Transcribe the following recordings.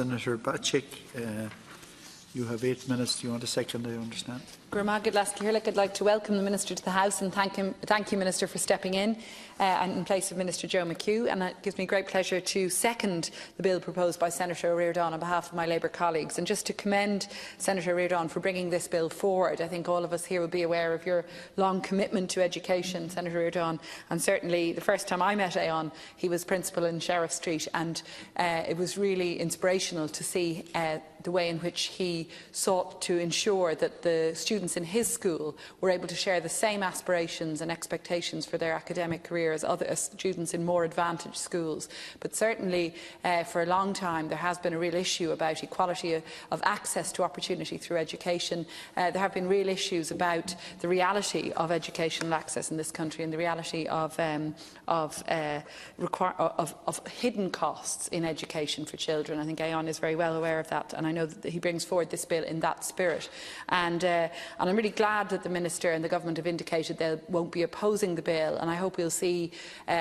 Senator Bacik, you have 8 minutes. Do you want a second, I understand? I'd like to welcome the Minister to the House and thank you, Minister, for stepping in in place of Minister Joe McHugh. And it gives me great pleasure to second the bill proposed by Senator Éireann on behalf of my Labour colleagues. And just to commend Senator Éireann for bringing this bill forward. I think all of us here will be aware of your long commitment to education, Senator Éireann. And certainly the first time I met Éireann, he was principal in Sheriff Street, and it was really inspirational to see the way in which he sought to ensure that the students in his school were able to share the same aspirations and expectations for their academic career as other students in more advantaged schools. But certainly for a long time there has been a real issue about equality of access to opportunity through education. There have been real issues about the reality of educational access in this country and the reality of hidden costs in education for children. I think Éireann is very well aware of that, and I know that he brings forward this bill in that spirit. And I'm really glad that the Minister and the Government have indicated they won't be opposing the bill, and I hope we'll see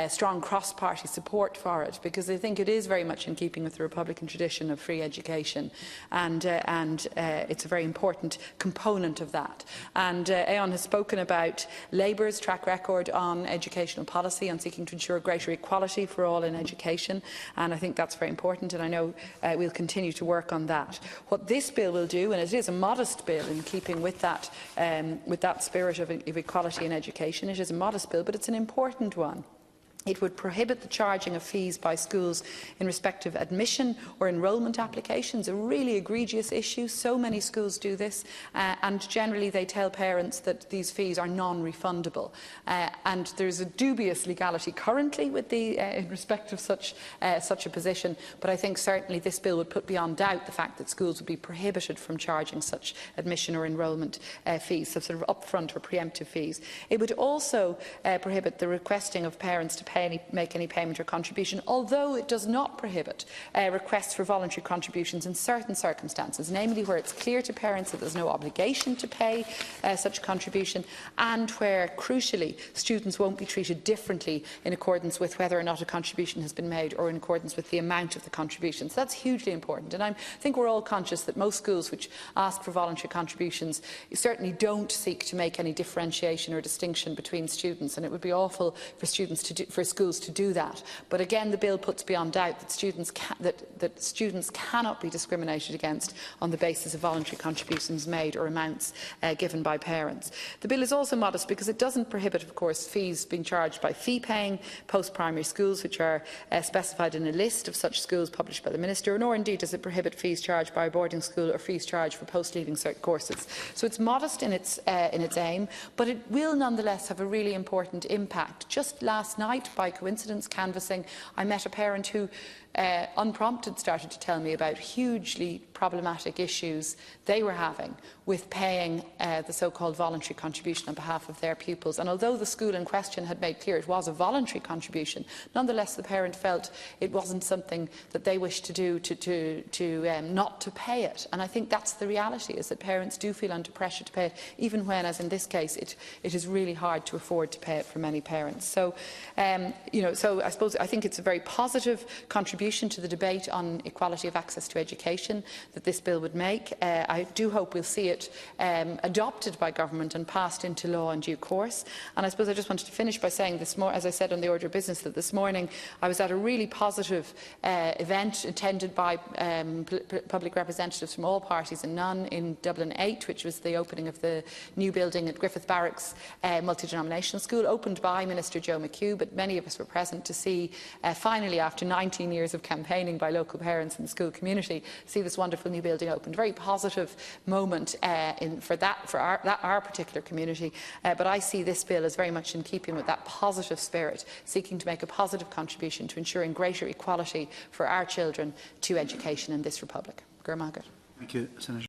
strong cross-party support for it, because I think it is very much in keeping with the Republican tradition of free education, and it's a very important component of that. And Éireann has spoken about Labour's track record on educational policy, on seeking to ensure greater equality for all in education, and I think that's very important, and I know we'll continue to work on that. What this bill will do, and it is a modest bill in keeping with that spirit of equality in education, it is a modest bill, but it's an important one. It would prohibit the charging of fees by schools in respect of admission or enrolment applications, a really egregious issue. So many schools do this, and generally they tell parents that these fees are non-refundable. And there's a dubious legality currently with in respect of such a position, but I think certainly this bill would put beyond doubt the fact that schools would be prohibited from charging such admission or enrolment fees, so sort of upfront or preemptive fees. It would also prohibit the requesting of parents to make any payment or contribution, although it does not prohibit requests for voluntary contributions in certain circumstances, namely where it's clear to parents that there's no obligation to pay such a contribution, and where, crucially, students won't be treated differently in accordance with whether or not a contribution has been made or in accordance with the amount of the contribution. So that's hugely important, and I think we're all conscious that most schools which ask for voluntary contributions certainly don't seek to make any differentiation or distinction between students, and it would be awful for schools to do that. But again, the bill puts beyond doubt that students cannot be discriminated against on the basis of voluntary contributions made or amounts given by parents. The bill is also modest because it doesn't prohibit, of course, fees being charged by fee-paying post-primary schools, which are specified in a list of such schools published by the Minister, nor indeed does it prohibit fees charged by a boarding school or fees charged for post-leaving cert courses. So it's modest in its aim, but it will nonetheless have a really important impact. Just last night, by coincidence, canvassing, I met a parent who unprompted started to tell me about hugely problematic issues they were having with paying the so-called voluntary contribution on behalf of their pupils. And although the school in question had made clear it was a voluntary contribution, nonetheless the parent felt it wasn't something that they wished to do not to pay it. And I think that's the reality, is that parents do feel under pressure to pay it, even when, as in this case, it is really hard to afford to pay it for many parents. So, so I think it's a very positive contribution to the debate on equality of access to education that this bill would make. I do hope we'll see it adopted by government and passed into law in due course. And I suppose I just wanted to finish by saying as I said on the order of business, that this morning I was at a really positive event attended by public representatives from all parties and none in Dublin 8, which was the opening of the new building at Griffith Barracks multi-denominational school, opened by Minister Joe McHugh, but many of us were present to see finally, after 19 years of campaigning by local parents in the school community, see this wonderful new building opened. Very positive moment for our particular community, but I see this bill as very much in keeping with that positive spirit, seeking to make a positive contribution to ensuring greater equality for our children to education in this republic. Thank you, Senator.